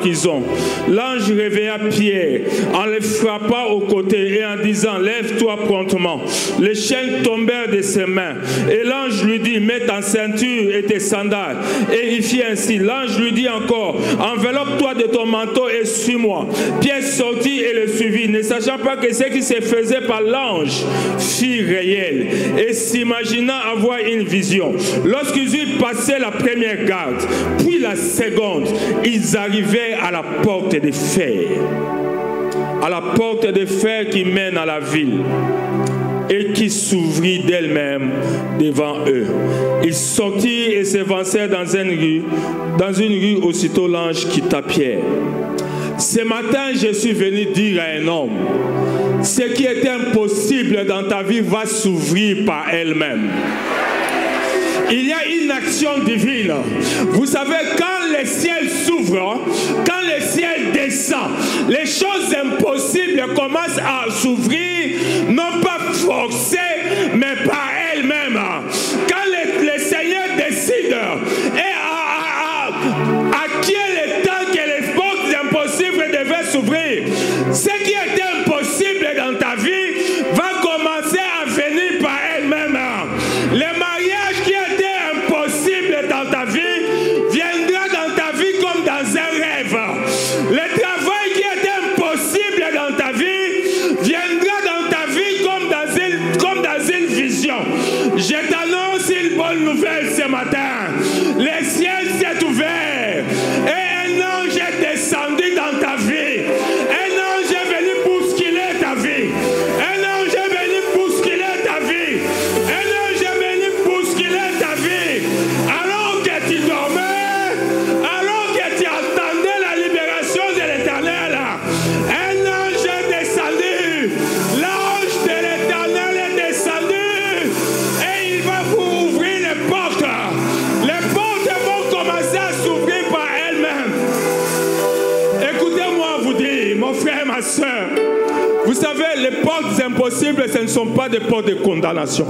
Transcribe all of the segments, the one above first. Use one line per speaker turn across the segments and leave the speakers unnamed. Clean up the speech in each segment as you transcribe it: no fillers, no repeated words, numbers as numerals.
prison. L'ange réveilla Pierre en le frappant au côté et en disant, lève-toi promptement. Les chaînes tombèrent de ses mains. Et l'ange lui dit, mets ta ceinture et tes sandales. Et il fit ainsi. L'ange lui dit encore, enveloppe-toi de ton manteau et suis-moi. Pierre sortit et le suivit, ne sachant pas que ce qui se faisait par l'ange fut réel, et s'imaginant avoir une vision. Lorsqu'ils eurent passé la première garde, puis la seconde, ils arrivèrent à la porte de fer. À la porte de fer qui mène à la ville et qui s'ouvrit d'elle-même devant eux. Ils sortirent et s'évancèrent dans une rue, aussitôt l'ange quitta Pierre. Ce matin, je suis venu dire à un homme, ce qui est impossible dans ta vie va s'ouvrir par elle-même. Il y a une action divine. Vous savez, quand le ciel s'ouvre, quand le ciel descend, les choses impossibles commencent à s'ouvrir, non pas forcées, mais par elles-mêmes. Quand le Seigneur décide et à qui est le temps que les portes impossibles devaient s'ouvrir, ce qui était impossible dans ta vie va commencer à venir par elle-même. Le mariage qui était impossible dans ta vie viendra dans ta vie comme dans un rêve. Le travail qui était impossible dans ta vie viendra dans ta vie comme dans une vision. Je t'annonce une bonne nouvelle ce matin. Le ciel s'est ouvert et un ange est descendu dans ta vie. Un ange est venu bousculer ta vie. Un ange est venu bousculer ta vie. Un ange est venu bousculer ta vie. Alors que tu dormais, alors que tu attendais la libération de l'Éternel, un ange est descendu. L'ange de l'Éternel est descendu et il va vous ouvrir les portes. Les portes vont commencer à s'ouvrir par elles-mêmes. Écoutez-moi vous dire, mon frère, ma soeur, vous savez, les portes impossibles, ce ne sont pas des portes de condamnation.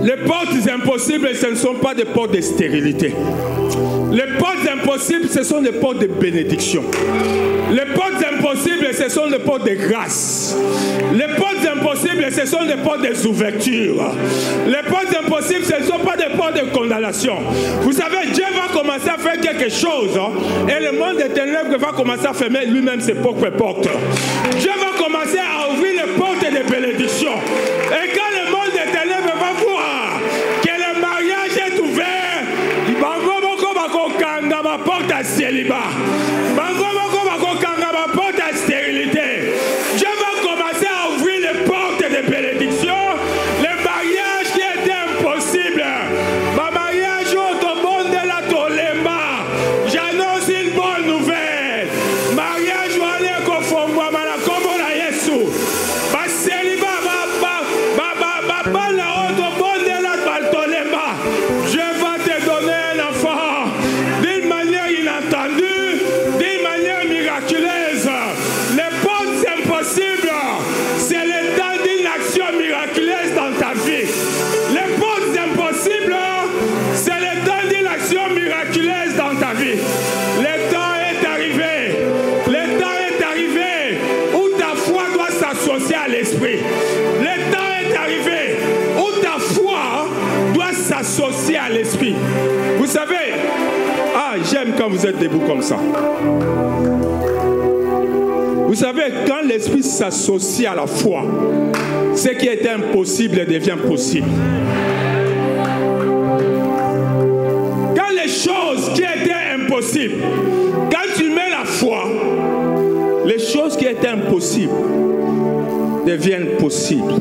Les portes impossibles, ce ne sont pas des portes de stérilité. Les portes impossibles, ce sont des portes de bénédiction. Les portes impossibles, ce sont des portes de grâce. Les portes impossibles, ce sont des portes des ouvertures. Les portes impossibles, ce ne sont pas des portes de condamnation. Vous savez, Dieu va commencer à faire quelque chose, et le monde des ténèbres va commencer à fermer lui-même ses propres portes. Dieu va commencer à ouvrir les portes de bénédiction. Et quand le monde des ténèbres va voir que le mariage est ouvert, ma porte à célibat, ma porte à stérilité. Dieu va commencer à ouvrir les portes de bénédiction. Le mariage qui était impossible, ma mariage au monde de la tolemba. J'annonce une bonne nouvelle. Mariage wale kofongwa mala kombo na Yesu. Ba célibat ba la auto monde de la tolemba. Je vais te donner un enfant d'une manière inattendue, d'une manière miraculeuse. Les portes impossibles, c'est le temps d'une action miraculeuse dans ta vie. Les portes impossibles, c'est le temps d'une action miraculeuse dans ta vie. Le temps est arrivé. Le temps est arrivé où ta foi doit s'associer à l'esprit. Le temps est arrivé où ta foi doit s'associer à l'esprit. Vous savez, j'aime quand vous êtes debout comme ça. Vous savez, quand l'esprit s'associe à la foi, ce qui était impossible devient possible. Quand les choses qui étaient impossibles, quand tu mets la foi, les choses qui étaient impossibles deviennent possibles.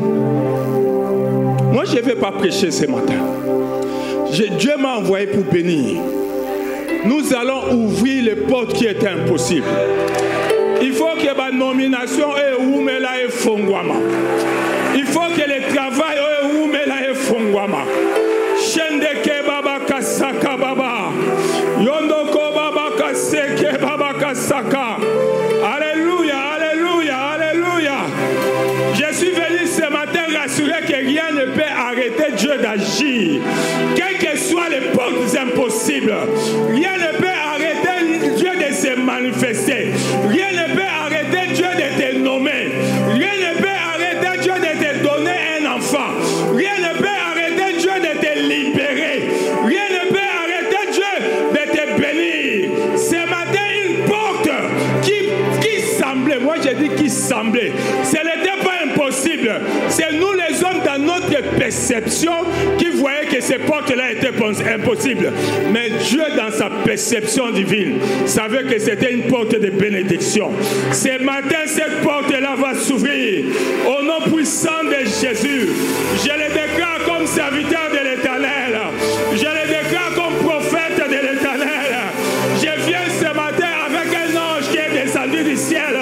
Moi, je ne vais pas prêcher ce matin. Dieu m'a envoyé pour bénir. Nous allons ouvrir les portes qui étaient impossibles. Il faut que la nomination est oumela et fongwama. Il faut que le travail est oumela et fongwama. Shendeke baba kasaka baba. Yondoko baba kaseke baba kasaka. Alléluia, alléluia, alléluia. Je suis venu ce matin rassurer que rien ne peut arrêter Dieu d'agir. Quelles que soient les portes impossibles, rien ne peut arrêter Dieu de perception qui voyait que ces portes-là étaient impossibles. Mais Dieu, dans sa perception divine, savait que c'était une porte de bénédiction. Ce matin, cette porte-là va s'ouvrir. Au nom puissant de Jésus, je le déclare comme serviteur de l'Éternel. Je le déclare comme prophète de l'Éternel. Je viens ce matin avec un ange qui est descendu du ciel.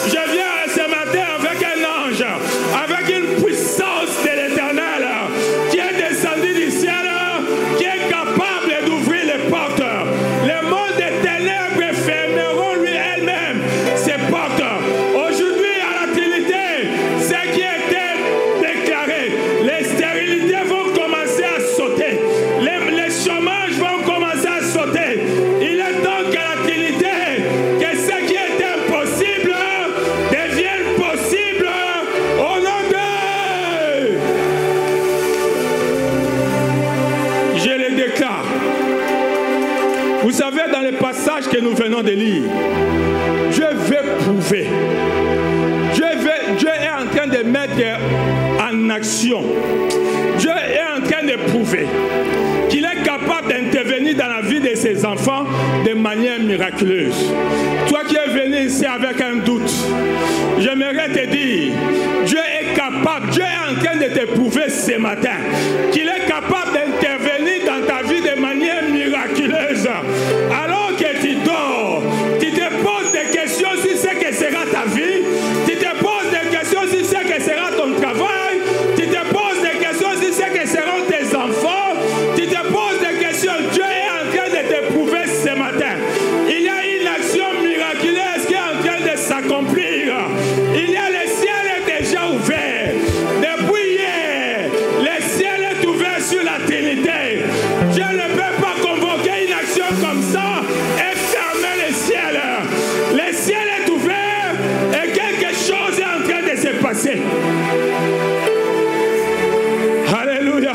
Je viens ce matin avec un ange, avec une puissance de l'Éternel qui est descendu du ciel, qui est capable d'ouvrir les portes. Le monde des ténèbres fermeront lui-même ces portes. Aujourd'hui, à la Trinité, ce qui était déclaré, les stérilités vont commencer à sauter, les chômages vont commencer à sauter. Il est donc à la Trinité que ce qui est impossible devienne possible au nom de... Je le déclare. Vous savez, dans le passage que nous venons de lire, Dieu veut prouver. Dieu est en train de mettre en action. Dieu est en train de prouver qu'il est capable d'intervenir dans la vie de ses enfants de manière miraculeuse. Toi qui es venu ici avec un doute, j'aimerais te dire, Dieu est capable, Dieu est en train de te prouver ce matin qu'il est capable d'intervenir dans ta vie de manière miraculeuse. Alors que tu dors, tu te poses des questions sur ce que sera ta vie, tu te poses des questions sur ce que sera ton travail, tu te poses des questions sur ce que seront tes enfants, tu te poses des questions. Dieu est en train de te prouver ce matin. Il y a une action miraculeuse qui est en train de s'accomplir. Il y a le ciel est déjà ouvert. Depuis hier, le ciel est ouvert sur la Trinité. Dieu ne peut pas convoquer une action comme ça et fermer le ciel. Le ciel est ouvert et quelque chose est en train de se passer. Alléluia.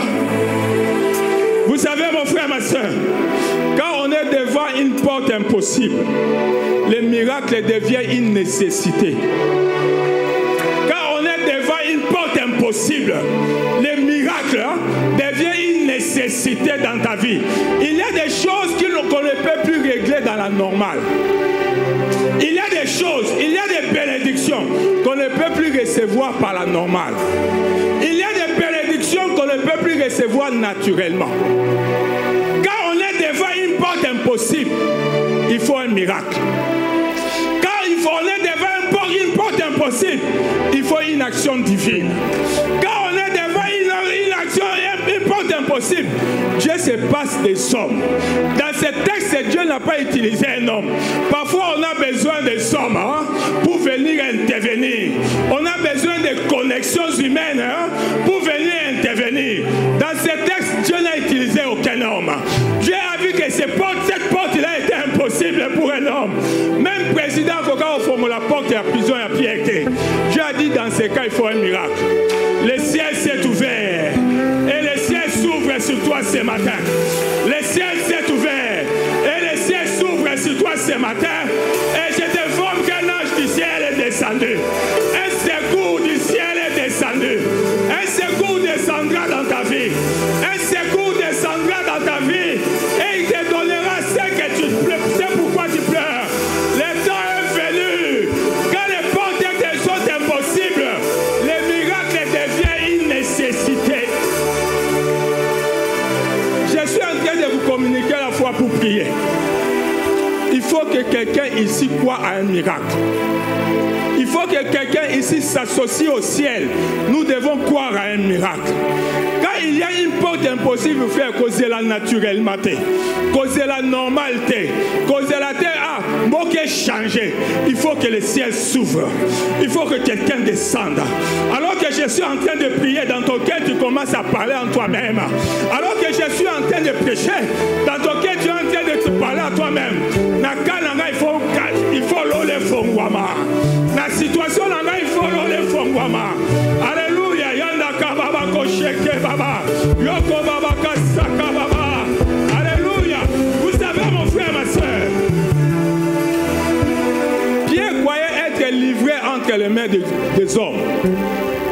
Vous savez, mon frère, ma soeur, quand on est devant une porte impossible, le miracle devient une nécessité. Quand on est devant une porte impossible, le miracle devient une nécessité dans ta vie. Il y a des choses qu'on ne peut plus régler dans la normale. Il y a des choses, il y a des bénédictions qu'on ne peut plus recevoir par la normale. Il y a des bénédictions qu'on ne peut plus recevoir naturellement. Quand on est devant une porte impossible, il faut un miracle. Quand on est devant une porte impossible, il faut une action divine. Quand on est devant une porte impossible, Dieu se passe des hommes. Dans ce texte, Dieu n'a pas utilisé un homme. Parfois, on a besoin des hommes pour venir intervenir. On a besoin de connexions humaines pour venir intervenir. Dans ce texte, Dieu n'a utilisé aucun homme. Dieu a vu que cette porte-là était impossible pour un homme. Même président, quand on forme la porte de la prison à pied, Dieu a dit dans ce cas, il faut un miracle. Le ciel s'est ouvert et le ciel s'ouvre sur toi ce matin. Le ciel s'est ouvert et le ciel s'ouvre sur toi ce matin. Et je te forme qu'un ange du ciel est descendu. Un secours du ciel est descendu. Un secours descendra dans ta vie. Un secours descendra dans ta vie et il te donnera ce que tu pleures. C'est pourquoi tu pleures. Le temps est venu. Quand les portes sont impossibles, le miracle devient une nécessité. Je suis en train de vous communiquer la foi pour prier. Il faut que quelqu'un ici croit à un miracle. Il faut que quelqu'un ici s'associe au ciel. Nous devons croire à un miracle. Quand il y a une porte impossible, il faut causer la naturellement, causer la normalité, causer la terre. Bon qui est changé. Il faut que le ciel s'ouvre. Il faut que quelqu'un descende. Alors que je suis en train de prier dans ton cœur, tu commences à parler en toi-même. Alors que je suis en train de prêcher, dans ton cœur, tu es en train de te parler à toi-même. Il faut l'ole fongwama. La situation là, il faut l'ole fongwama. Alléluia. Yanda kababa kosheke baba. Yoko baba kasaka baba. Alléluia. Vous savez, mon frère, ma soeur, Pierre croyait être livré entre les mains des hommes.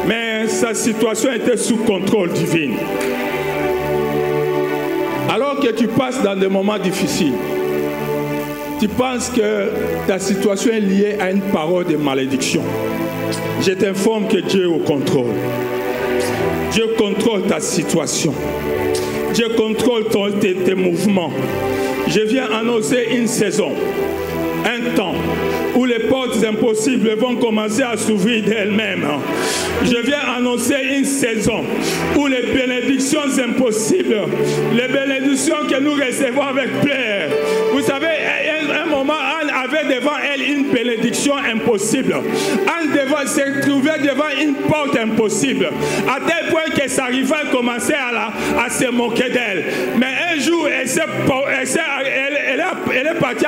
Mais ça ta situation était sous contrôle divin. Alors que tu passes dans des moments difficiles, tu penses que ta situation est liée à une parole de malédiction. Je t'informe que Dieu est au contrôle. Dieu contrôle ta situation. Dieu contrôle tes mouvements. Je viens annoncer une saison, un temps où les portes impossibles vont commencer à s'ouvrir d'elles-mêmes. Je viens annoncer une saison où les bénédictions impossibles, les bénédictions que nous recevons avec plaisir. Vous savez, un moment, Anne avait devant elle une bénédiction impossible. Anne s'est trouvée devant une porte impossible, à tel point que sa rivale commençait à se moquer d'elle. Mais un jour, elle est partie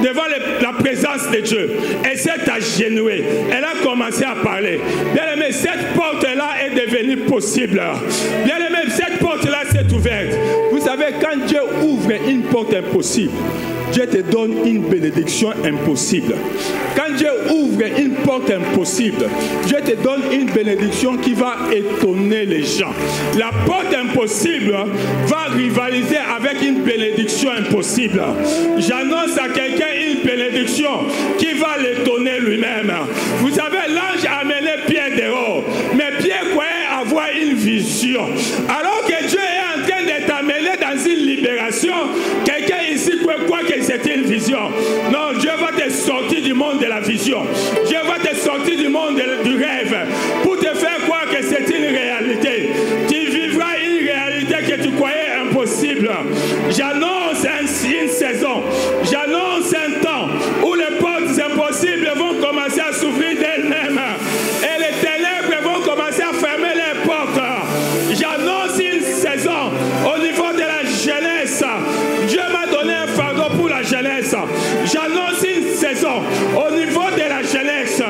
devant la présence de Dieu. Elle s'est agenouillée. Elle a commencé à parler. Bien aimé, cette porte-là est devenue possible. Bien aimé, cette porte-là s'est ouverte. Vous savez, quand Dieu ouvre une porte impossible, Dieu te donne une bénédiction impossible. Quand Dieu ouvre une porte impossible, Dieu te donne une bénédiction qui va étonner les gens. La porte impossible va rivaliser avec une bénédiction impossible. J'annonce à quelqu'un une bénédiction qui va l'étonner lui-même. Vous savez, l'ange a amené Pierre dehors, mais Pierre croyait avoir une vision. Alors que Dieu est en train de t'amener dans une libération, quelqu'un ici croit que c'était une vision. Non, Dieu va te sortir du monde de la vision. Dieu va te sortir du monde du rêve pour te faire croire que c'est une réalité. Tu vivras une réalité que tu croyais impossible. J'annonce une saison, j'annonce un temps où les portes impossibles vont commencer à s'ouvrir d'elles-mêmes et les ténèbres vont commencer à fermer les portes. J'annonce une saison au niveau de la jeunesse. Dieu m'a donné un fardeau pour la jeunesse. J'annonce une saison au niveau de la jeunesse.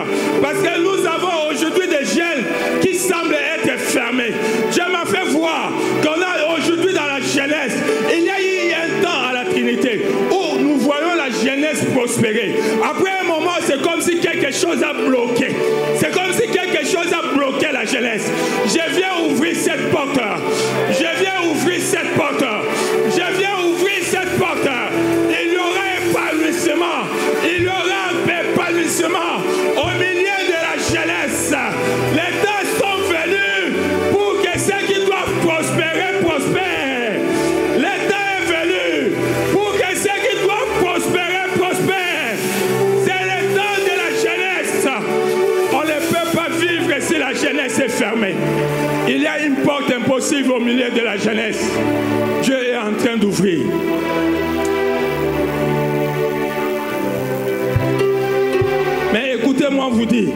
Parce que nous avons aujourd'hui des jeunes qui semblent être fermés. Dieu m'a fait voir qu'on a aujourd'hui dans la jeunesse, il y a eu un temps à la Trinité où nous voyons la jeunesse prospérer. Après un moment, c'est comme si quelque chose a bloqué. C'est comme si quelque chose a bloqué la jeunesse. Je viens ouvrir cette porte. Je viens ouvrir cette porte. Je viens ouvrir cette porte. Il y aura un épanouissement. Il y aura un épanouissement au milieu de la jeunesse. Les temps sont venus pour que ceux qui doivent prospérer prospèrent. Le temps est venu pour que ceux qui doivent prospérer prospèrent. C'est le temps de la jeunesse. On ne peut pas vivre si la jeunesse est fermée. Il y a une porte impossible au milieu de la jeunesse. Dieu est en train d'ouvrir. Mais écoutez-moi vous dire,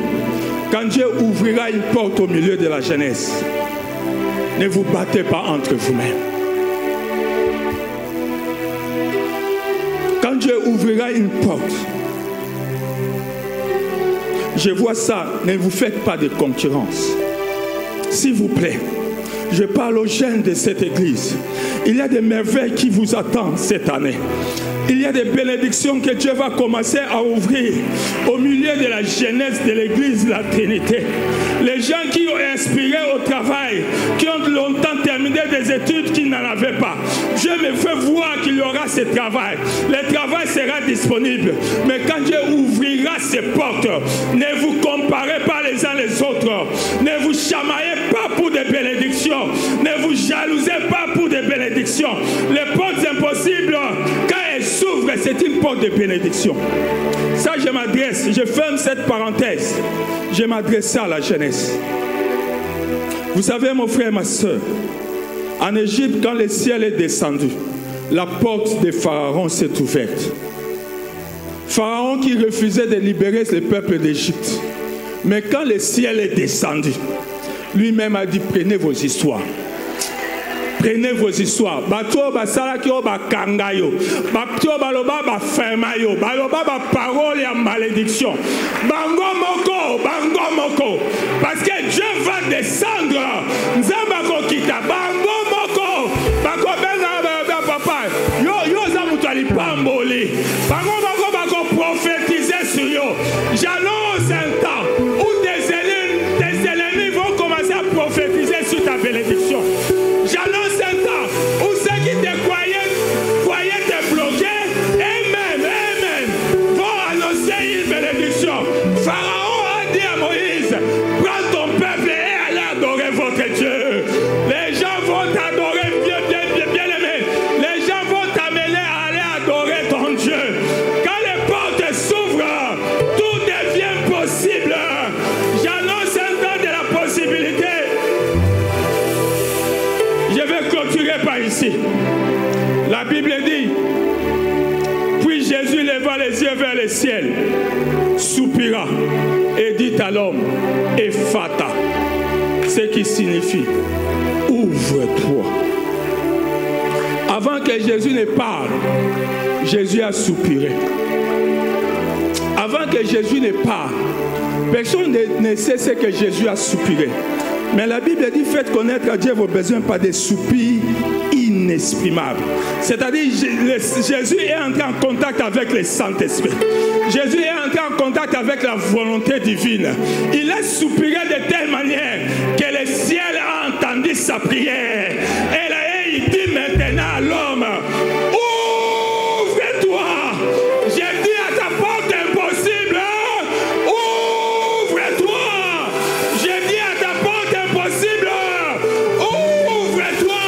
quand Dieu ouvrira une porte au milieu de la jeunesse, ne vous battez pas entre vous-mêmes. Quand Dieu ouvrira une porte, je vois ça, ne vous faites pas de concurrence. S'il vous plaît, je parle aux jeunes de cette église. Il y a des merveilles qui vous attendent cette année. Il y a des bénédictions que Dieu va commencer à ouvrir au milieu de la jeunesse de l'église de la Trinité. Les gens qui ont inspiré au travail, qui ont longtemps terminé des études qu'ils n'en avaient pas. Dieu me fait voir qu'il y aura ce travail. Le travail sera disponible. Mais quand Dieu ouvrira ses portes, ne vous comparez pas les uns les autres. Ne vous chamaillez pas pour des bénédictions. Ne vous jalousez pas pour des bénédictions. Les portes impossibles, quand elles s'ouvrent, c'est une porte de bénédiction. Ça, je m'adresse, je ferme cette parenthèse. Je m'adresse à la jeunesse. Vous savez, mon frère et ma soeur, en Égypte, quand le ciel est descendu, la porte de Pharaon s'est ouverte. Pharaon qui refusait de libérer le peuple d'Égypte. Mais quand le ciel est descendu, lui-même a dit, prenez vos histoires. Prenez vos histoires. Bato basala ki o bakanga yo. Bato baloba ba ferma yo. Baloba ba parole ya malédiction. Bango moko. Parce que Dieu va descendre. Nzamba ko kita. Bango moko. Bako benga papa. Yo za mutu ali pamboli. Bango moko bako prophétiser sur yo. J'annonce un temps où des ici. La Bible dit, puis Jésus leva les yeux vers le ciel, soupira et dit à l'homme, Ephata, ce qui signifie, ouvre-toi. Avant que Jésus ne parle, Jésus a soupiré. Avant que Jésus ne parle, personne ne sait ce que Jésus a soupiré. Mais la Bible dit, faites connaître à Dieu vos besoins par des soupirs inexprimables. C'est-à-dire, Jésus est entré en contact avec le Saint-Esprit. Jésus est entré en contact avec la volonté divine. Il a soupiré de telle manière que le ciel a entendu sa prière. Et là, il dit maintenant à l'homme, ouvre-toi. J'ai dit à ta porte impossible, ouvre-toi. J'ai dit à ta porte impossible, ouvre-toi.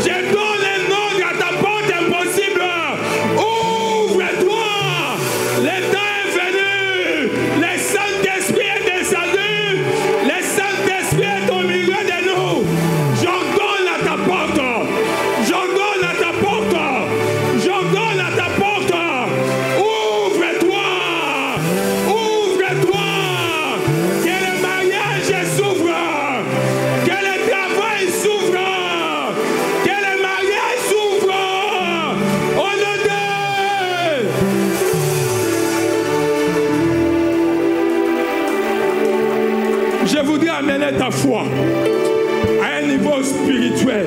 Je donne un ordre à ta porte impossible, ouvre-toi. Le temps est venu, le Saint-Esprit est descendu, le Saint-Esprit est au milieu de nous. J'ordonne à ta porte, j'ordonne à ta porte, j'ordonne à ta porte, ouvre-toi, ouvre-toi. Que le mariage s'ouvre, que le travail s'ouvre, que le mariage s'ouvre. Au nom de je voudrais amener ta foi à un niveau spirituel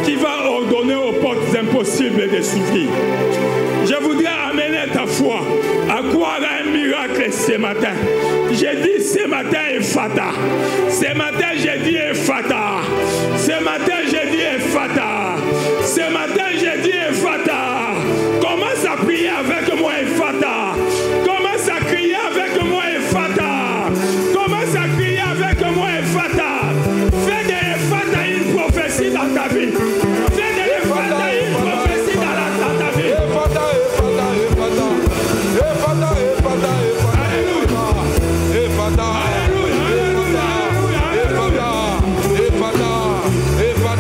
qui va ordonner aux portes impossibles de s'ouvrir. Je voudrais amener ta foi à croire à un miracle ce matin. J'ai dit ce matin Ephata. Ce matin j'ai dit Ephata. Ce matin j'ai dit Ephata. Ce matin j'ai dit Ephata. Commence à prier avec moi Ephata. Commence à crier avec moi Ephata. Commence à crier avec moi Ephata. Fais de Ephata une prophétie dans ta vie. Fais de Ephata une prophétie dans ta vie.
Ephata, Ephata, Ephata. Ephata, Ephata, Ephata.
Alléluia.
Ephata.
Alléluia. Alléluia. Alléluia.
Ephata, Ephata, Ephata.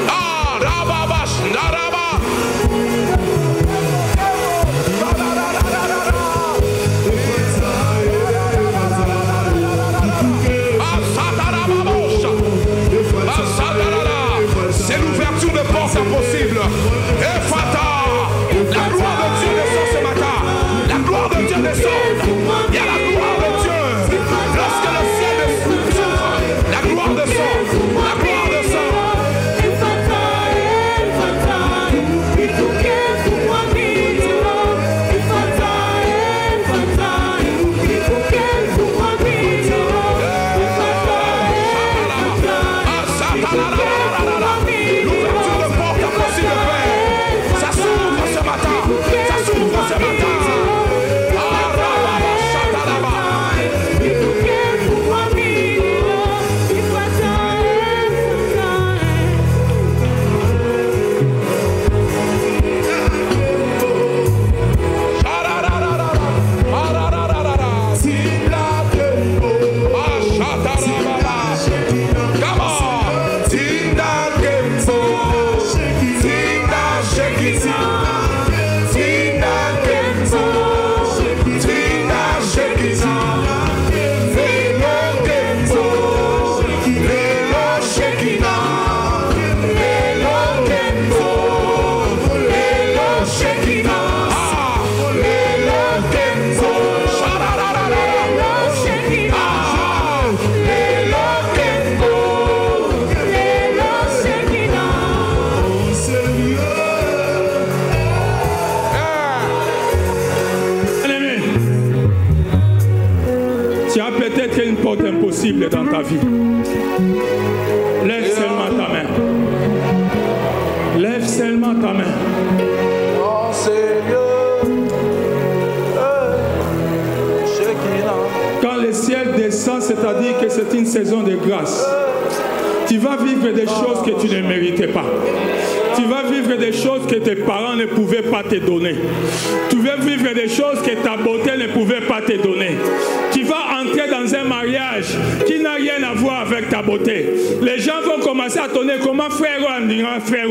Ah, rababash, naraba. C'est l'ouverture de portes impossibles. Ephata, la gloire de Dieu descend ce matin. La gloire de Dieu descend. Il y a la gloire de Dieu. Lorsque le ciel s'ouvre, la gloire descend. La gloire descend.
Impossible dans ta vie. Lève seulement ta main. Lève seulement ta main.
Oh Seigneur,
quand le ciel descend, c'est-à-dire que c'est une saison de grâce. Tu vas vivre des choses que tu ne méritais pas. Tu vas vivre des choses que tes parents ne pouvaient pas te donner. Tu vas vivre des choses que ta beauté ne pouvait pas te donner. Tu vas entrer dans un mariage qui n'a rien à voir avec ta beauté. Les gens vont commencer à donner comment frère en disant frère.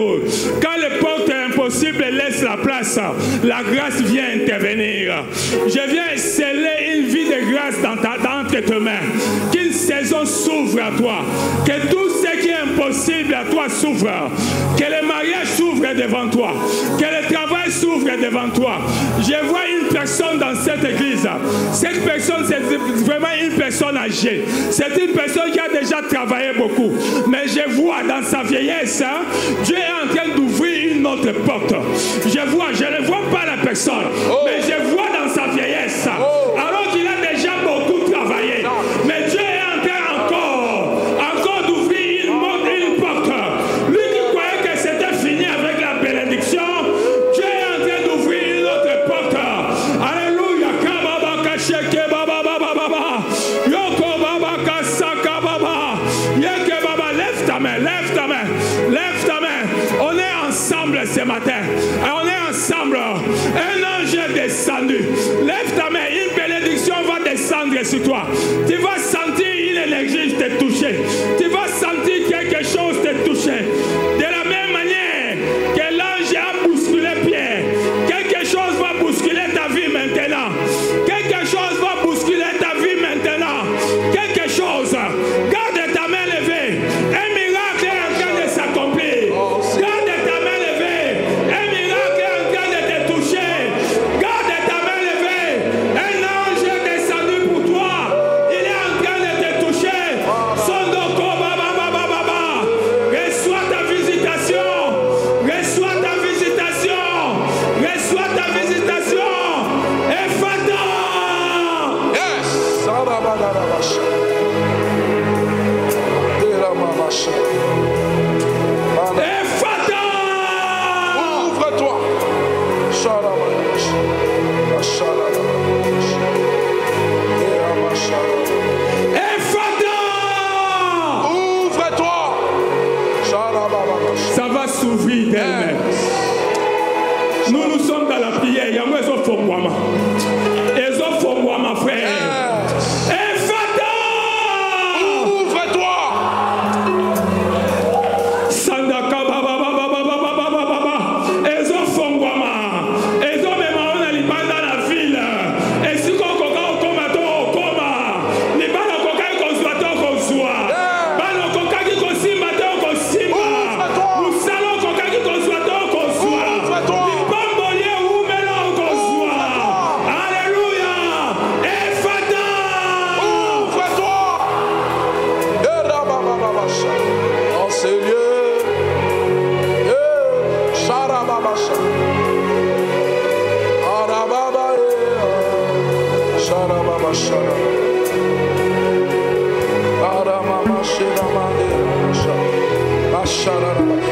Quand les portes impossibles laissent la place, la grâce vient intervenir. Je viens sceller une vie de grâce entre tes mains. Qu'une saison s'ouvre à toi. Que tout ce qui est impossible à toi s'ouvre. Que le mariage s'ouvre devant toi. Que le travail s'ouvre devant toi. Je vois une personne dans cette église. Cette personne, c'est vraiment une personne âgée. C'est une personne qui a déjà travaillé beaucoup. Mais je vois dans sa vieillesse, Dieu est en train d'ouvrir une autre porte. Je ne vois pas la personne. Mais je vois dans sa vieillesse. Alors qu'il a déjà beaucoup travaillé. Mais Dieu est en train encore d'ouvrir une porte. Lui qui croyait que c'était fini avec la bénédiction, Dieu est en train d'ouvrir une autre porte. Alléluia. Kababa kasheke baba baba baba. Yoko baba kasaka baba. Yeke baba, lève ta main, lève ta main, lève ta main. On est ensemble ce matin. On est ensemble. Un ange est descendu. Lève ta main. Une bénédiction va descendre sur toi. Tu vas sentir une énergie te toucher. Tu vas sentir quelque chose te toucher. De la même manière que l'ange a bousculé Pierre, quelque chose va bousculer ta vie maintenant. Quelque chose va bousculer ta vie maintenant. Quelque chose. Garde ta main levée. Un miracle est en train de s'accomplir. Garde ta main levée. Un miracle est en train de te toucher. Garde ta main levée. Un ange est descendu pour toi. Il est en train de te toucher. Sondoko baba baba baba. Reçois ta visitation. Reçois ta visitation. Reçois ta visitation. Et Fata.
yes, Sarabagarabash. Deramabash.
Et Fata.
Ouvre-toi. Sharabagash. Sharabagash. Deramash.
Et Fata.
Ouvre-toi. Sharabagash.
Ça va s'ouvrir d'elle-même. Nous sommes dans la prière. Il y a moi, ils ont fait moi. Ils ont fait moi, ma frère. Et Fata.
Ouvre-toi.
Sandaka baba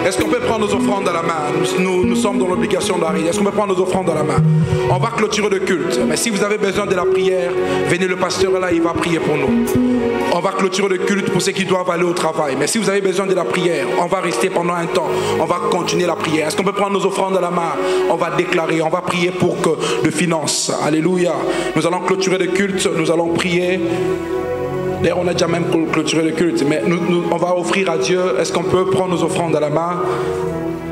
Est-ce qu'on peut prendre nos offrandes à la main? Nous sommes dans l'obligation d'arriver. Est-ce qu'on peut prendre nos offrandes à la main? On va clôturer le culte. Mais si vous avez besoin de la prière, venez, le pasteur là, il va prier pour nous. On va clôturer le culte pour ceux qui doivent aller au travail. Mais si vous avez besoin de la prière, on va rester pendant un temps. On va continuer la prière. Est-ce qu'on peut prendre nos offrandes à la main? On va déclarer, on va prier pour que de finances. Alléluia. Nous allons clôturer le culte. Nous allons prier. D'ailleurs, on a déjà même clôturé le culte, mais on va offrir à Dieu. Est-ce qu'on peut prendre nos offrandes à la main?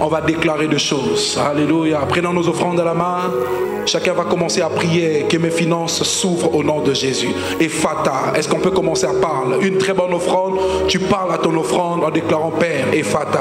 On va déclarer des choses. Alléluia. Prenons nos offrandes à la main. Chacun va commencer à prier que mes finances s'ouvrent au nom de Jésus. Et Fata, est-ce qu'on peut commencer à parler? Une très bonne offrande. Tu parles à ton offrande en déclarant Père, et Fata,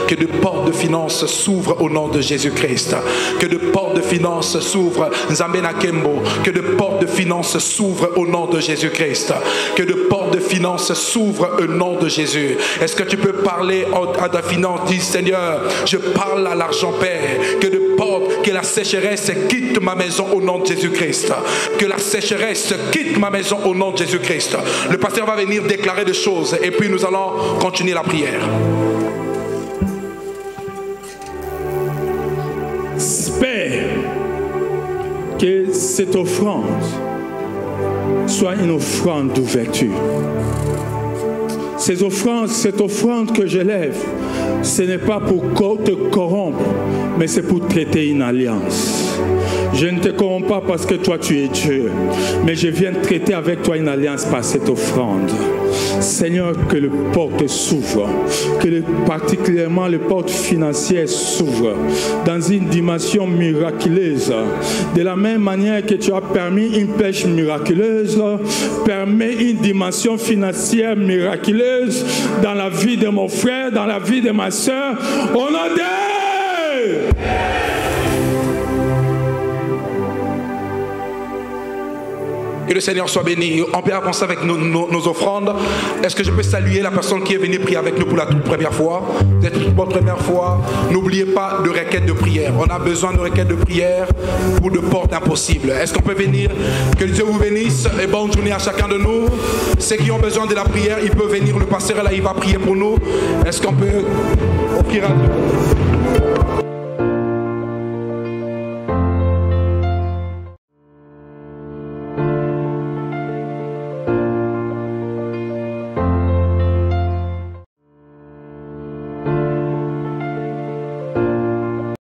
que de portes de finances s'ouvrent au nom de Jésus-Christ. Que de portes de finances s'ouvrent. Nzambena Kembo. Que de portes de finances s'ouvrent au nom de Jésus-Christ. Que de portes de finances s'ouvrent au nom de Jésus. Est-ce que tu peux parler à ta finance? Dis Seigneur, je parle à l'argent, Père. Que de portes, que la sécheresse quitte ma maison au nom de Jésus-Christ. Que la sécheresse quitte ma maison au nom de Jésus-Christ. Le pasteur va venir déclarer des choses et puis nous allons continuer la prière.
Père, que cette offrande soit une offrande d'ouverture. Cette offrande que j'élève, ce n'est pas pour te corrompre, mais c'est pour traiter une alliance. Je ne te corromps pas parce que toi tu es Dieu, mais je viens traiter avec toi une alliance par cette offrande. Seigneur, que le porte s'ouvre, que particulièrement le porte financier s'ouvre dans une dimension miraculeuse. De la même manière que tu as permis une pêche miraculeuse, permets une dimension financière miraculeuse dans la vie de mon frère, dans la vie de ma soeur. On a des...
Que le Seigneur soit béni. On peut avancer avec nos offrandes. Est-ce que je peux saluer la personne qui est venue prier avec nous pour la toute première fois? Cette toute première fois, n'oubliez pas de requêtes de prière. On a besoin de requêtes de prière pour de portes impossibles. Est-ce qu'on peut venir? Que Dieu vous bénisse et bonne journée à chacun de nous. Ceux qui ont besoin de la prière, ils peuvent venir. Le pasteur là, il va prier pour nous. Est-ce qu'on peut offrir à Dieu?